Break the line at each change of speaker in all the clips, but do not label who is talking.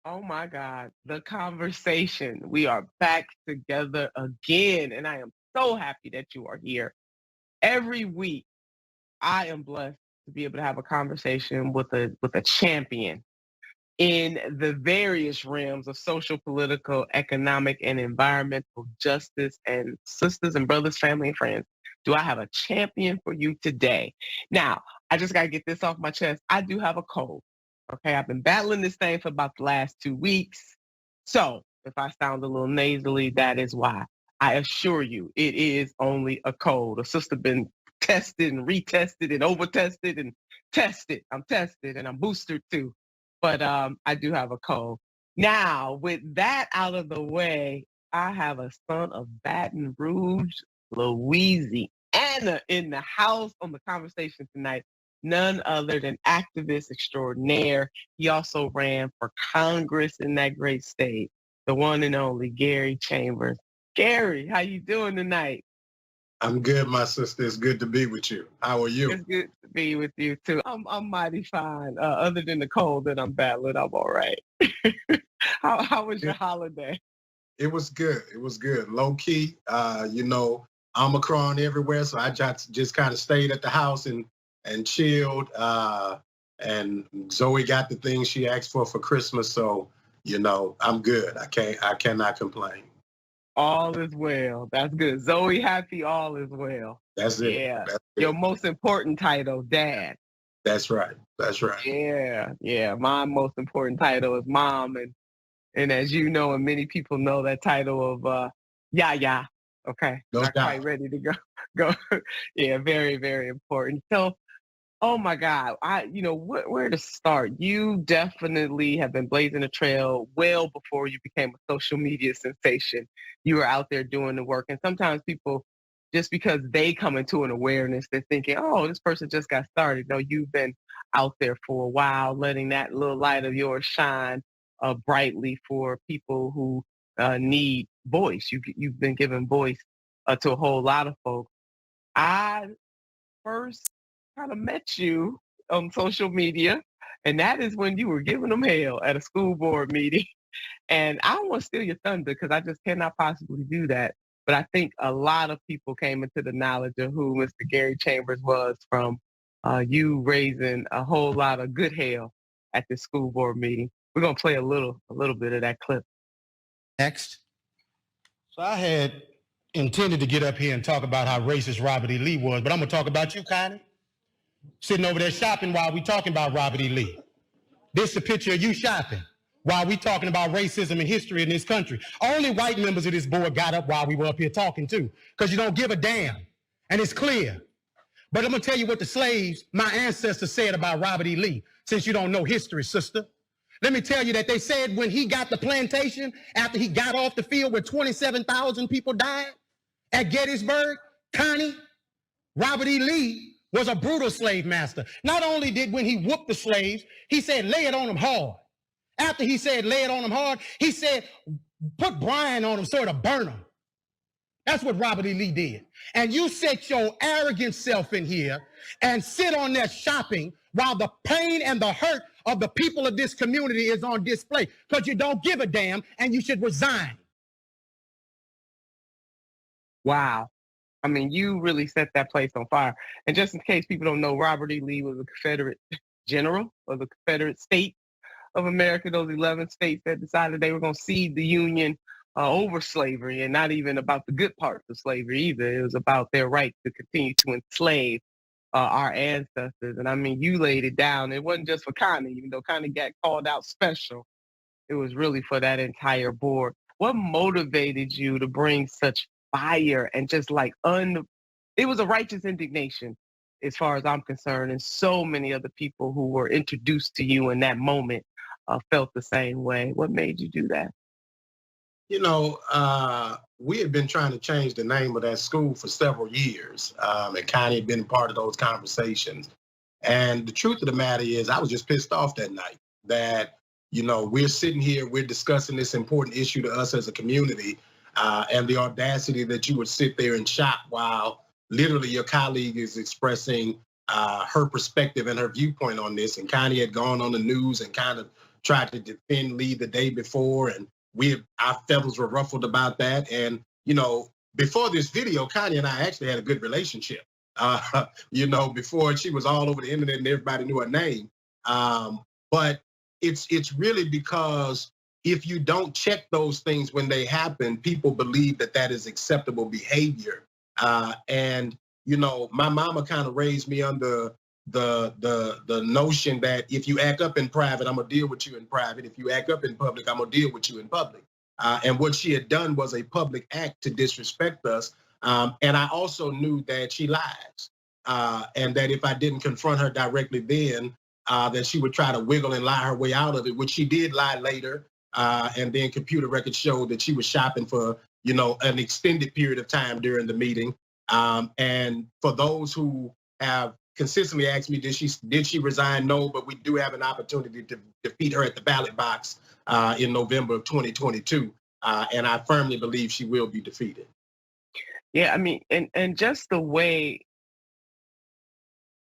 Oh my God, the conversation. We are back together again, and I am so happy that you are here. Every week, I am blessed to be able to have a conversation with a champion in the various realms of social, political, economic, and environmental justice. And sisters and brothers, family and friends, do I have a champion for you today? Now, I just got to get this off my chest. I do have a cold. Okay, I've been battling this thing for about the last 2 weeks. So if I sound a little nasally, that is why. I assure you, it is only a cold. A sister been tested and retested and overtested and tested. I'm tested and I'm boosted too. But I do have a cold. Now, with that out of the way, I have a son of Baton Rouge, Louisiana in the house on the conversation tonight. None other than activist extraordinaire. He also ran for Congress in that great state. The one and only Gary Chambers. Gary, how you doing tonight?
I'm good, my sister. It's good to be with you. How are you?
It's good to be with you too. I'm mighty fine. Other than the cold that I'm battling, I'm all right. How was your holiday?
It was good. It was good. Low key. Omicron everywhere, so I just kind of stayed at the house and chilled. And Zoe got the things she asked for Christmas, so I'm good. I cannot complain.
All is well. That's good. Zoe happy, all is well.
That's it.
Yeah.
That's
Your
it.
most important title, Dad.
That's right. That's right.
Yeah. My most important title is Mom. And as you know, and many people know, that title of yeah. Okay.
No
Not
doubt.
quite ready to go. Yeah, very, very important. So oh my God. Where to start? You definitely have been blazing a trail well before you became a social media sensation. You were out there doing the work. And sometimes people, just because they come into an awareness, they're thinking, oh, this person just got started. No, you've been out there for a while, letting that little light of yours shine brightly for people who need voice. You've been giving voice to a whole lot of folks. I first kind of met you on social media, and that is when you were giving them hell at a school board meeting. And I don't want to steal your thunder because I just cannot possibly do that. But I think a lot of people came into the knowledge of who Mr. Gary Chambers was from you raising a whole lot of good hell at the school board meeting. We're gonna play a little bit of that clip.
Next. So I had intended to get up here and talk about how racist Robert E. Lee was, but I'm gonna talk about you, Connie. Sitting over there shopping while we talking about Robert E. Lee. This is a picture of you shopping while we talking about racism and history in this country. Only white members of this board got up while we were up here talking too, because you don't give a damn, and it's clear. But I'm gonna tell you what the slaves, my ancestors, said about Robert E. Lee, since you don't know history, sister. Let me tell you that they said when he got the plantation, after he got off the field where 27,000 people died at Gettysburg, Connie, Robert E. Lee was a brutal slave master. Not only did when he whooped the slaves, he said, lay it on them hard. After he said, lay it on them hard, he said, put brine on them so it'll burn them. That's what Robert E. Lee did. And you set your arrogant self in here and sit on there shopping while the pain and the hurt of the people of this community is on display, because you don't give a damn and you should resign.
Wow. I mean, you really set that place on fire. And just in case people don't know, Robert E. Lee was a Confederate general of the Confederate States of America, those 11 states that decided they were going to cede the Union over slavery, and not even about the good parts of slavery either. It was about their right to continue to enslave our ancestors. And I mean, you laid it down. It wasn't just for Connie, even though Connie got called out special. It was really for that entire board. What motivated you to bring such fire and just like it was a righteous indignation as far as I'm concerned, and so many other people who were introduced to you in that moment felt the same way. What made you do that?
We had been trying to change the name of that school for several years, and Connie had been part of those conversations. And the truth of the matter is, I was just pissed off that night that, we're sitting here, we're discussing this important issue to us as a community, and the audacity that you would sit there and shop while literally your colleague is expressing her perspective and her viewpoint on this. And Connie had gone on the news and kind of tried to defend Lee the day before, and our feathers were ruffled about that. And before this video, Connie and I actually had a good relationship. Before she was all over the internet and everybody knew her name. But it's really because if you don't check those things when they happen, people believe that is acceptable behavior. And my mama kind of raised me under the notion that if you act up in private, I'm gonna deal with you in private. If you act up in public, I'm gonna deal with you in public. And what she had done was a public act to disrespect us. And I also knew that she lies, and that if I didn't confront her directly then, that she would try to wiggle and lie her way out of it, which she did lie later. And then computer records showed that she was shopping for, an extended period of time during the meeting. And for those who have consistently asked me, did she resign? No, but we do have an opportunity to defeat her at the ballot box in November of 2022. And I firmly believe she will be defeated.
Yeah, I mean, and just the way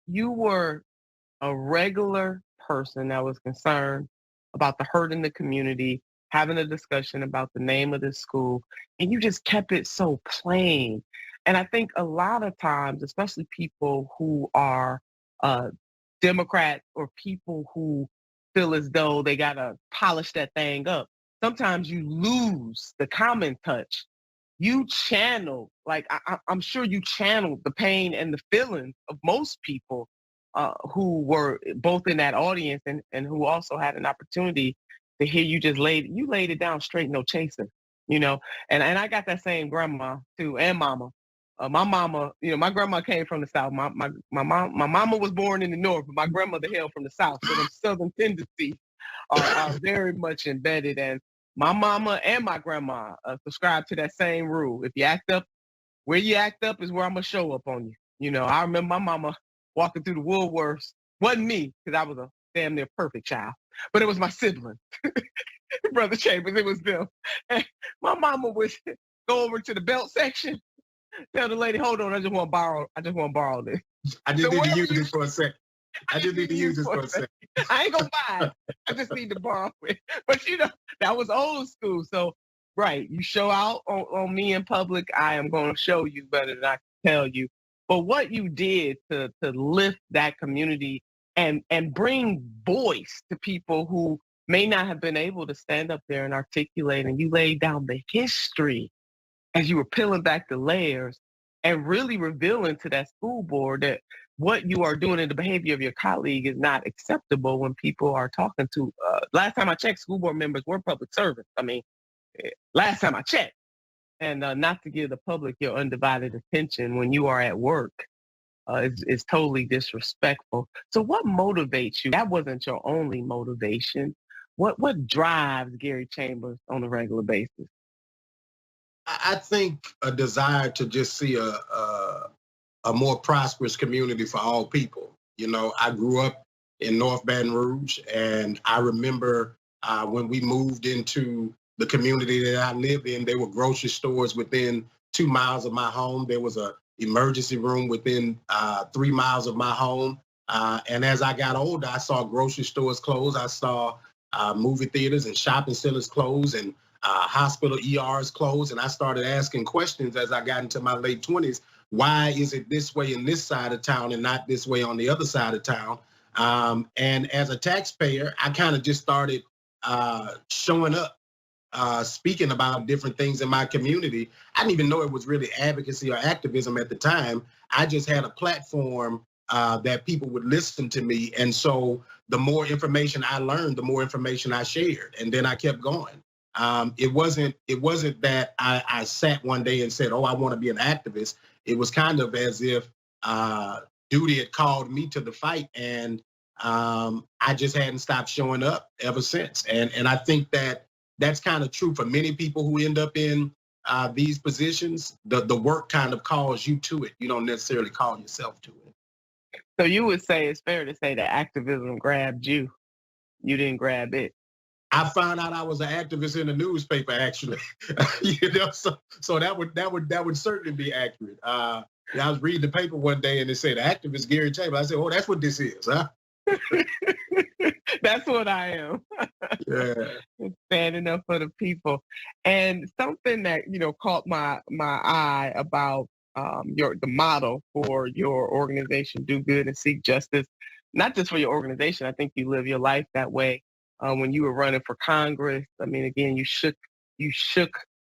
you were a regular person that was concerned about the hurt in the community, having a discussion about the name of the school, and you just kept it so plain. And I think a lot of times, especially people who are Democrats or people who feel as though they got to polish that thing up, sometimes you lose the common touch. You channel, like I'm sure you channeled the pain and the feelings of most people who were both in that audience and who also had an opportunity to hear you just laid it down straight, no chaser, and I got that same grandma too, and mama. My mama, my grandma came from the South. My mama was born in the North, but my grandmother hailed from the South. So the Southern tendencies are very much embedded. And my mama and my grandma subscribe to that same rule. If you act up, where you act up is where I'm gonna show up on you. I remember my mama walking through the Woolworths. Wasn't me, because I was a damn near perfect child, but it was my sibling, Brother Chambers. It was them. And my mama would go over to the belt section, tell the lady, "Hold on, I just want to borrow this."
I just need to use this for a second. I just need to use this for a second.
I ain't gonna buy it. I just need to borrow it. But that was old school. So, right, you show out on me in public, I am gonna show you better than I can tell you. But what you did to lift that community and bring voice to people who may not have been able to stand up there and articulate, and you laid down the history as you were peeling back the layers and really revealing to that school board that what you are doing in the behavior of your colleague is not acceptable when people are talking to, last time I checked, school board members were public servants. I mean, last time I checked. And not to give the public your undivided attention when you are at work is totally disrespectful. So what motivates you? That wasn't your only motivation. What drives Gary Chambers on a regular basis?
I think a desire to just see a more prosperous community for all people. I grew up in North Baton Rouge, and I remember when we moved into the community that I lived in, there were grocery stores within 2 miles of my home. There was an emergency room within 3 miles of my home. And as I got older, I saw grocery stores close. I saw movie theaters and shopping centers close, and hospital ERs closed. And I started asking questions as I got into my late 20s. Why is it this way in this side of town and not this way on the other side of town? And as a taxpayer, I kind of just started showing up, speaking about different things in my community. I didn't even know it was really advocacy or activism at the time. I just had a platform that people would listen to me. And so the more information I learned, the more information I shared. And then I kept going. It wasn't that I sat one day and said, "Oh, I want to be an activist." It was kind of as if duty had called me to the fight, and I just hadn't stopped showing up ever since. And I think that's kind of true for many people who end up in these positions. The work kind of calls you to it. You don't necessarily call yourself to it.
So you would say it's fair to say that activism grabbed you. You didn't grab it.
I found out I was an activist in the newspaper, actually. So that would certainly be accurate. I was reading the paper one day and it said activist Gary Chambers. I said, "Oh, that's what this is, huh?"
That's what I am.
Yeah.
Standing up for the people. And something that, caught my eye about the model for your organization, Do Good and Seek Justice, not just for your organization. I think you live your life that way. When you were running for Congress, I mean, again, you shook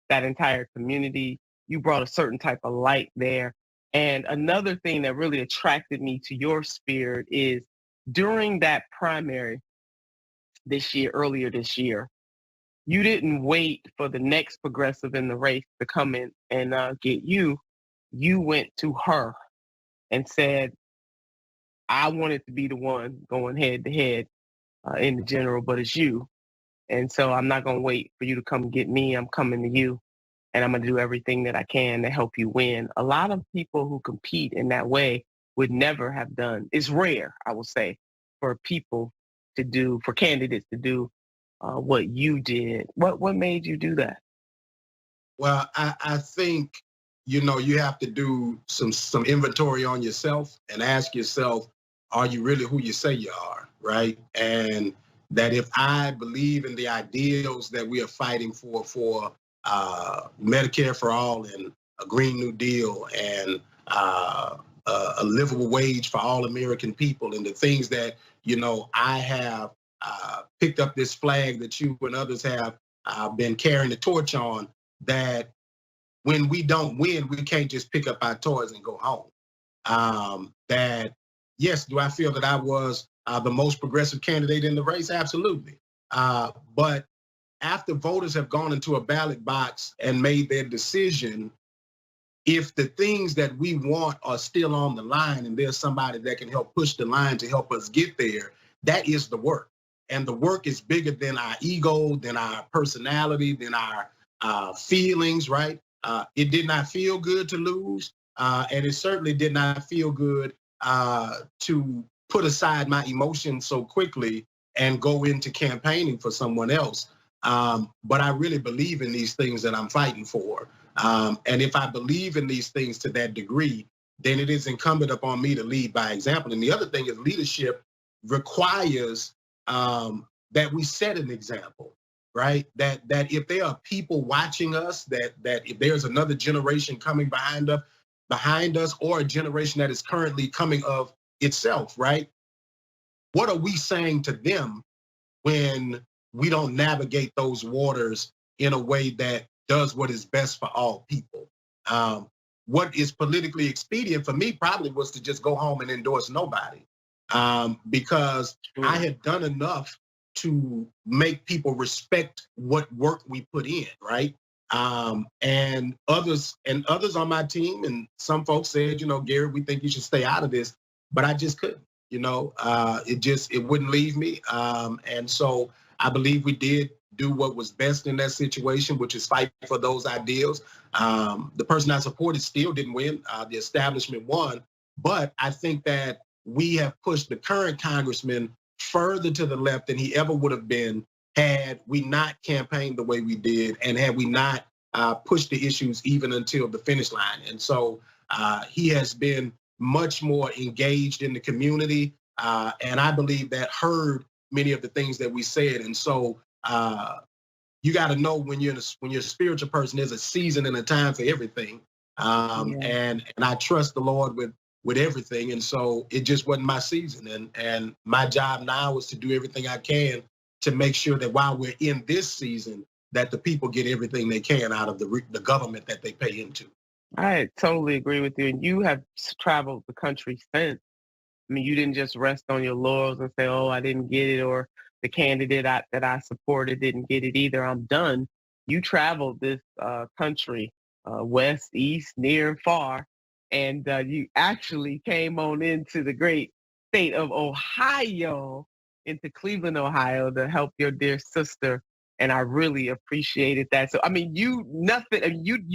that entire community. You brought a certain type of light there. And another thing that really attracted me to your spirit is during that primary earlier this year, you didn't wait for the next progressive in the race to come in and get you. You went to her and said, I wanted to be the one going head to head in the general, but it's you. And so I'm not going to wait for you to come get me. I'm coming to you, and I'm going to do everything that I can to help you win. A lot of people who compete in that way would never have done. It's rare, I will say, for for candidates to do what you did. What made you do that?
Well, I think, you have to do some inventory on yourself and ask yourself, are you really who you say you are, right? And that if I believe in the ideals that we are fighting for Medicare for all and a Green New Deal and a livable wage for all American people and the things that, I have picked up this flag that you and others have been carrying the torch on, that when we don't win, we can't just pick up our toys and go home. That, yes, do I feel that I was the most progressive candidate in the race? Absolutely. But after voters have gone into a ballot box and made their decision, if the things that we want are still on the line and there's somebody that can help push the line to help us get there, that is the work. And the work is bigger than our ego, than our personality, than our feelings, right? It did not feel good to lose. And it certainly did not feel good to put aside my emotions so quickly and go into campaigning for someone else. But I really believe in these things that I'm fighting for. And if I believe in these things to that degree, then it is incumbent upon me to lead by example. And the other thing is leadership requires that we set an example, right? That if there are people watching us, that if there's another generation coming behind us, or a generation that is currently coming of itself, right? What are we saying to them when we don't navigate those waters in a way that does what is best for all people? What is politically expedient for me probably was to just go home and endorse nobody, because I had done enough to make people respect what work we put in, right? And others on my team and some folks said, Gary, we think you should stay out of this, but I just couldn't. It wouldn't leave me. And so I believe we did do what was best in that situation, which is fight for those ideals. The person I supported still didn't win. The establishment won. But I think that we have pushed the current congressman further to the left than he ever would have been had we not campaigned the way we did and had we not pushed the issues even until the finish line. And so he has been much more engaged in the community. And I believe that heard many of the things that we said. And so you got to know when you're a spiritual person, there's a season and a time for everything. And I trust the Lord with everything. And so it just wasn't my season. And my job now is to do everything I can to make sure that while we're in this season, that the people get everything they can out of the government that they pay into.
I totally agree with you. And you have traveled the country since. I mean, you didn't just rest on your laurels and say, oh, I didn't get it, or the candidate that I supported didn't get it either. I'm done. You traveled this country, west, east, near and far, and you actually came on into the great state of Ohio, into Cleveland, Ohio, to help your dear sister. And I really appreciated that. So, I mean, you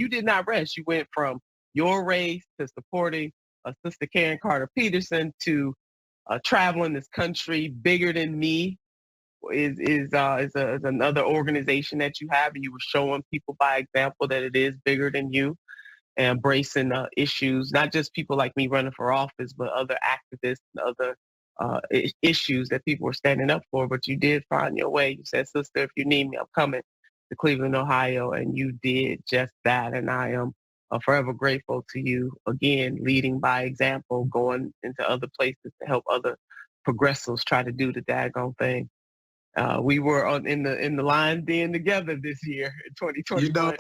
did not rest. You went from your race to supporting Sister Karen Carter Peterson to traveling this country. Bigger Than Me is another organization that you have, and you were showing people by example that it is bigger than you, and embracing issues, not just people like me running for office, but other activists and other issues that people were standing up for, but you did find your way. You said, sister, if you need me, I'm coming to Cleveland, Ohio. And you did just that. And I am forever grateful to you, again, leading by example, going into other places to help other progressives try to do the daggone thing. We were in the line being together this year in 2021.
You know,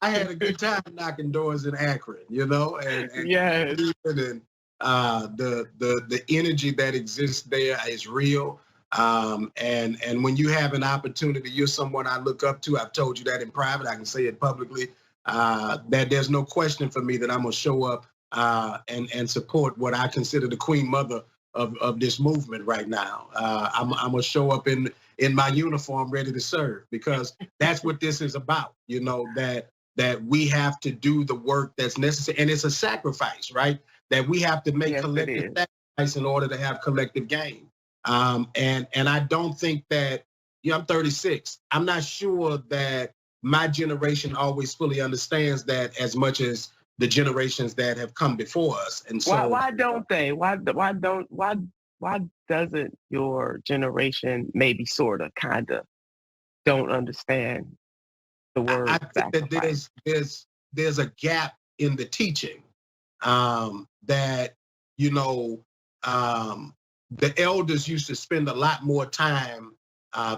I had a good time knocking doors in Akron, you know, and
yes.
and the energy that exists there is real. And when you have an opportunity, you're someone I look up to. I've told you that in private. I can say it publicly. That there's no question for me that I'm gonna show up and support what I consider the queen mother of this movement right now. I'm gonna show up in my uniform, ready to serve, because that's what this is about. You know, that we have to do the work that's necessary, and it's a sacrifice, right? That we have to make collective sacrifice in order to have collective gain. And I don't think that, you know, I'm 36. I'm not sure that my generation always fully understands that as much as the generations that have come before us. And so
why don't they? Why doesn't your generation maybe sort of kind of don't understand the word
I think
sacrifice?
that there's a gap in the teaching that, you know, the elders used to spend a lot more time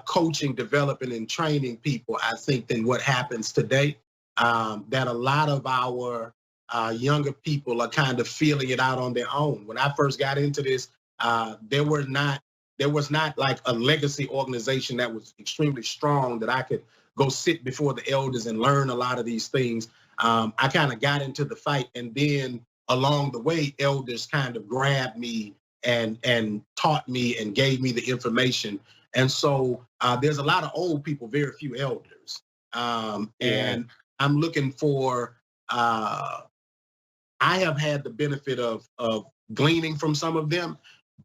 coaching, developing, and training people, I think, than what happens today. That a lot of our younger people are kind of feeling it out on their own. When I first got into this, there was not like a legacy organization that was extremely strong that I could go sit before the elders and learn a lot of these things. I kind of got into the fight, and then along the way, elders kind of grabbed me and taught me and gave me the information. And so there's a lot of old people, very few elders. And I'm looking for, I have had the benefit of gleaning from some of them,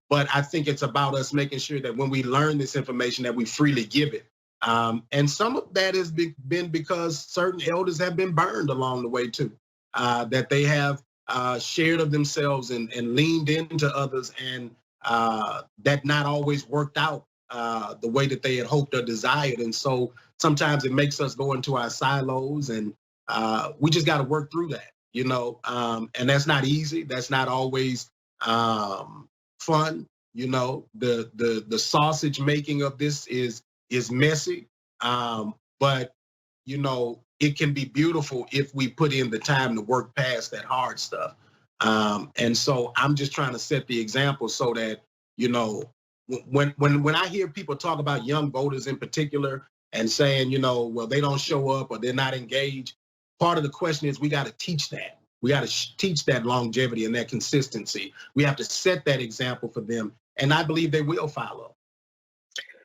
but I think it's about us making sure that when we learn this information that we freely give it. And some of that has been because certain elders have been burned along the way too, that they have shared of themselves and leaned into others, and that not always worked out the way that they had hoped or desired. And so sometimes it makes us go into our silos, and we just got to work through that, you know, and that's not easy. That's not always fun. You know, the sausage making of this is messy, but you know, it can be beautiful if we put in the time to work past that hard stuff. And so I'm just trying to set the example so that, you know, when I hear people talk about young voters in particular and saying, you know, well, they don't show up or they're not engaged, part of the question is we got to teach that. We got to teach that longevity and that consistency. We have to set that example for them, and I believe they will follow.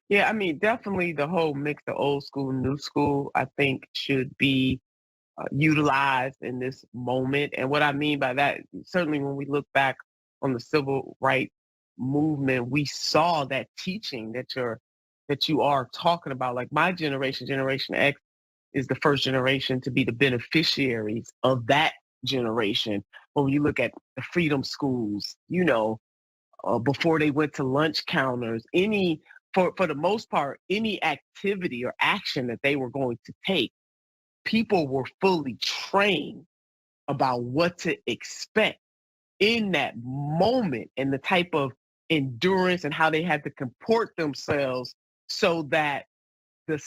Yeah, I mean, definitely the whole mix of old school, new school, I think should be utilized in this moment. And what I mean by that, certainly when we look back on the civil rights movement, we saw that teaching that you are talking about. Like my generation, Generation X, is the first generation to be the beneficiaries of that generation. When you look at the freedom schools, you know, before they went to lunch counters, for the most part, any activity or action that they were going to take, people were fully trained about what to expect in that moment and the type of endurance and how they had to comport themselves so that the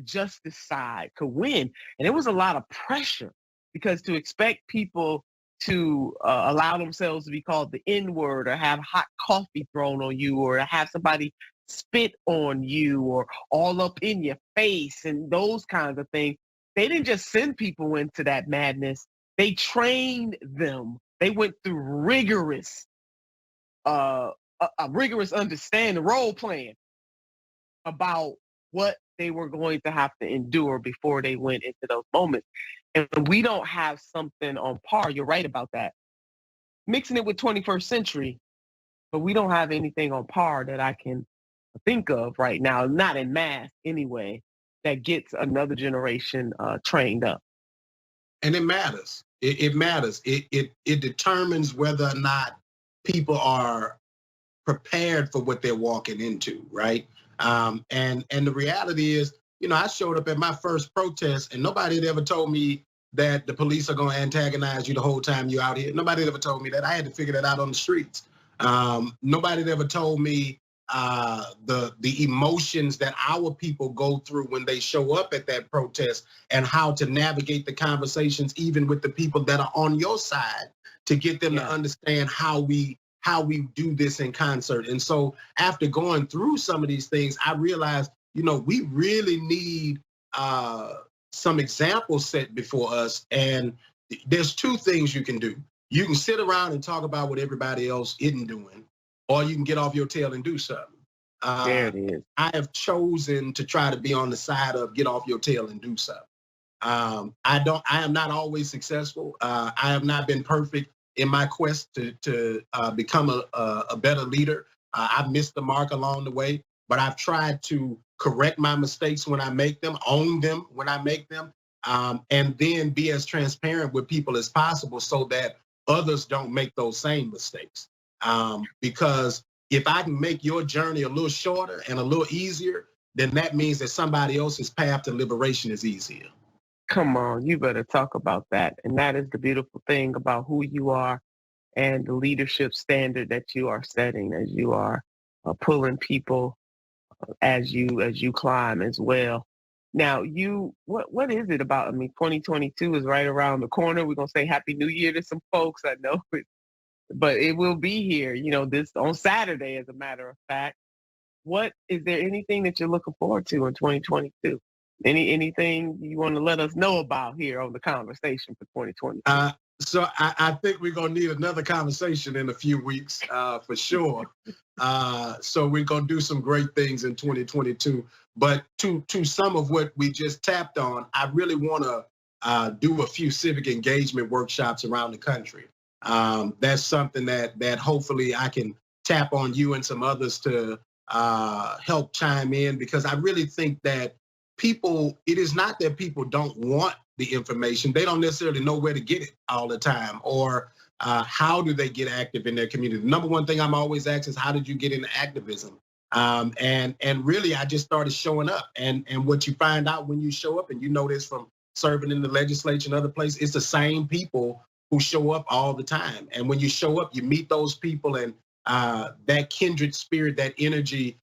justice side could win. And it was a lot of pressure because to expect people to allow themselves to be called the N-word or have hot coffee thrown on you or have somebody spit on you or all up in your face and those kinds of things. They didn't just send people into that madness. They trained them. They went through rigorous understanding, role playing about what they were going to have to endure before they went into those moments. And we don't have something on par. You're right about that. Mixing it with 21st century, but we don't have anything on par that I can think of right now, not in mass anyway, that gets another generation trained up.
And it matters. It matters. It determines whether or not people are prepared for what they're walking into, right? And the reality is, I showed up at my first protest, and nobody had ever told me that the police are going to antagonize you the whole time you're out here. Nobody had ever told me that. I had to figure that out on the streets. Nobody had ever told me the emotions that our people go through when they show up at that protest, and how to navigate the conversations, even with the people that are on your side, to get them to understand how we do this in concert. And so after going through some of these things, I realized, we really need some examples set before us. And there's two things you can do. You can sit around and talk about what everybody else isn't doing, or you can get off your tail and do something.
There it is.
I have chosen to try to be on the side of get off your tail and do something. I am not always successful. I have not been perfect in my quest to become a better leader. I've missed the mark along the way, but I've tried to correct my mistakes when I make them, own them when I make them, and then be as transparent with people as possible so that others don't make those same mistakes. Because if I can make your journey a little shorter and a little easier, then that means that somebody else's path to liberation is easier.
Come on, you better talk about that. And that is the beautiful thing about who you are and the leadership standard that you are setting as you are pulling people as you climb as well. Now, what is it about? I mean, 2022 is right around the corner. We're gonna say Happy New Year to some folks. I know it, but it will be here. This on Saturday, as a matter of fact. What is there anything that you're looking forward to in 2022? Anything you want to let us know about here on the conversation for 2022?
So I think we're going to need another conversation in a few weeks for sure. So we're going to do some great things in 2022. But to some of what we just tapped on, I really want to do a few civic engagement workshops around the country. That's something that hopefully I can tap on you and some others to help chime in, because I really think that it is not that people don't want the information. They don't necessarily know where to get it all the time, or how do they get active in their community. The number one thing I'm always asked is, how did you get into activism? And really, I just started showing up. And what you find out when you show up, and you know this from serving in the legislature and other places, it's the same people who show up all the time. And when you show up, you meet those people, and that kindred spirit, that energy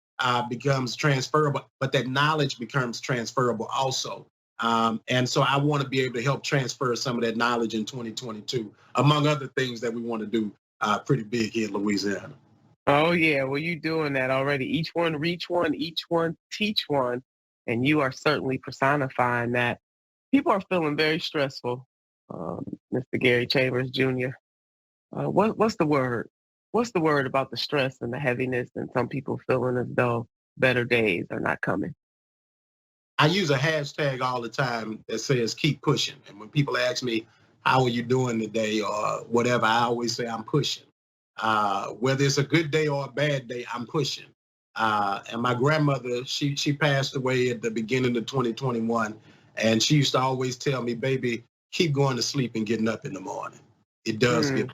becomes transferable, but that knowledge becomes transferable also. And so I want to be able to help transfer some of that knowledge in 2022, among other things that we want to do pretty big here in Louisiana.
Oh, yeah. Well, you're doing that already. Each one reach one, each one teach one. And you are certainly personifying that. People are feeling very stressful, Mr. Gary Chambers Jr. What's the word? What's the word about the stress and the heaviness and some people feeling as though better days are not coming?
I use a hashtag all the time that says keep pushing. And when people ask me, how are you doing today or whatever, I always say I'm pushing. Whether it's a good day or a bad day, I'm pushing. And my grandmother, she passed away at the beginning of 2021. And she used to always tell me, baby, keep going to sleep and getting up in the morning. It does get.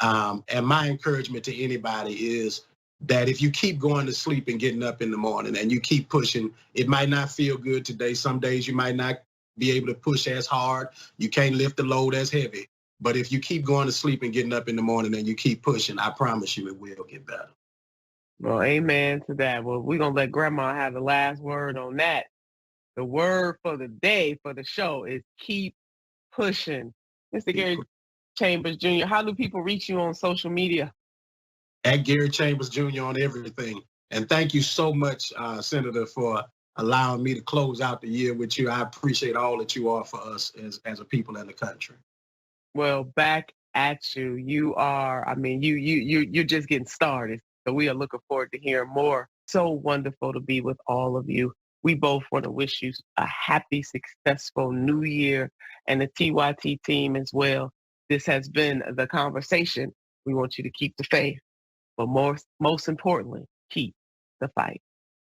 And my encouragement to anybody is that if you keep going to sleep and getting up in the morning and you keep pushing, it might not feel good today. Some days you might not be able to push as hard. You can't lift the load as heavy. But if you keep going to sleep and getting up in the morning and you keep pushing, I promise you it will get better.
Well, amen to that. Well, we're going to let Grandma have the last word on that. The word for the day for the show is keep pushing. Mr. Gary Chambers Jr., how do people reach you on social media?
At Gary Chambers Jr. on everything. And thank you so much, Senator, for allowing me to close out the year with you. I appreciate all that you are for us as a people in the country.
Well, back at you. You are, I mean, you're just getting started. So we are looking forward to hearing more. So wonderful to be with all of you. We both want to wish you a happy, successful new year, and the TYT team as well. This has been The Conversation. We want you to keep the faith, but most importantly, keep the fight.